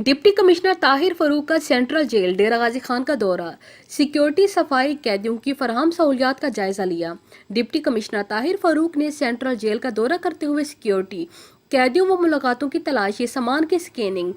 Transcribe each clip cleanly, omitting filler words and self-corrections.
Deputy commissioner Tahir Farooq का central jail डेरा गाजी खान का दौरा। सिक्योरिटी सफाई कैदियों की फराहम सहूलियात का जायजा लिया। डिप्टी कमिश्नर ताहिर फरूक ने सेंट्रल जेल का दौरा करते हुए सिक्योरिटी कैदियों व मुलाकातों की तलाशी, सामान की स्कैनिंग,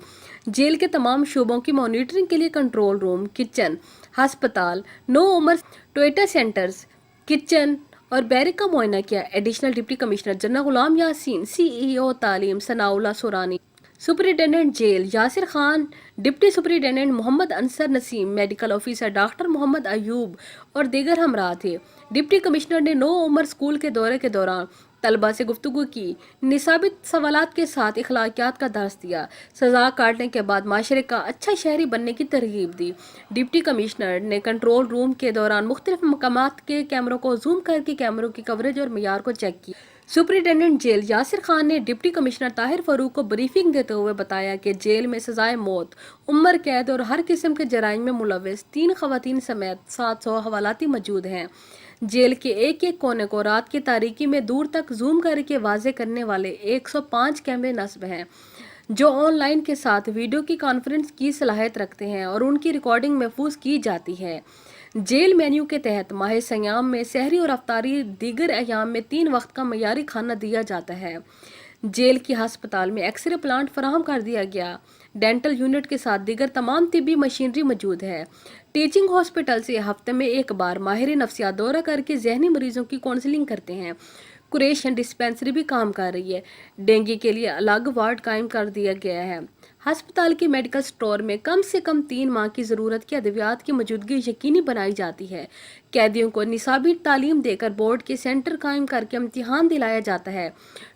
जेल के तमाम शोबों की मॉनिटरिंग के लिए कंट्रोल रूम, किचन, अस्पताल, नो उम्र टोयोटा सेंटर्स, किचन और बैरक का मुआयना किया। Additional deputy commissioner general Ghulam Yasin, CEO तालीम Sanaullah Sorani, superintendent jail Yasir Khan, deputy superintendent Mohammad Ansar Naseem, medical officer doctor Mohammad Ayub और दीगर हमरा थे। डिप्टी कमिश्नर ने 9 उम्र स्कूल के दौरे के दौरान तलबा से गुफ्तगू की, निसाबी सवालात के साथ इखलाकियात का दर्स दिया, सजा काटने के बाद माशरे का अच्छा शहरी बनने की तरगीब दी। डिप्टी कमिश्नर ने कंट्रोल रूम के दौरान मुख्तलिफ मकामात के कैमरों को जूम करके कैमरों की कवरेज और मियार को चेक किया। सुपरिटेंडेंट जेल यासिर खान ने डिप्टी कमिश्नर ताहिर फरूक को ब्रीफिंग देते हुए बताया कि जेल में सजाए मौत, उम्र कैद और हर किस्म के जराइम में मुलविस 3 खवातीन समेत 700 हवालाती मौजूद हैं। जेल के एक एक कोने को रात की तारीकी में दूर तक जूम करके वाजे करने वाले 105 कैमरे नस्ब हैं, जो ऑनलाइन के साथ वीडियो की कॉन्फ्रेंस की सलाहियत रखते हैं और उनकी रिकॉर्डिंग महफूज की जाती है। जेल मेन्यू के तहत माह सयाम में सहरी और अफ्तारी दीगर अयाम में 3 वक्त का मयारी खाना दिया जाता है। जेल की अस्पताल में एक्सरे प्लांट फराहम कर दिया गया। डेंटल यूनिट के साथ दीगर तमाम तिब्बी मशीनरी मौजूद है। टीचिंग हॉस्पिटल से हफ्ते में एक बार माहिर नफ्सियात दौरा करके जहनी मरीजों की काउंसलिंग करते हैं। कुरेशन डिस्पेंसरी भी काम कर रही है। डेंगू के लिए अलग वार्ड कायम कर दिया गया है। अस्पताल के मेडिकल स्टोर में कम से कम 3 माह की ज़रूरत की अद्वियात की मौजूदगी यकीनी बनाई जाती है। कैदियों को निसाबी तालीम देकर बोर्ड के सेंटर कायम करके इम्तिहान दिलाया जाता है।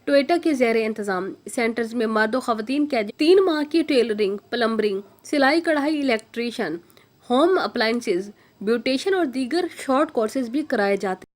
टोयोटा के ज़ेर इंतज़ाम सेंटर्स में मर्द और ख़वातीन कैदी 3 माह की टेलरिंग, प्लम्बरिंग, सिलाई कढ़ाई, इलेक्ट्रीशियन, होम अप्लाइंसेज, ब्यूटेशन और दीगर शॉर्ट कोर्सेज भी कराए जाते हैं।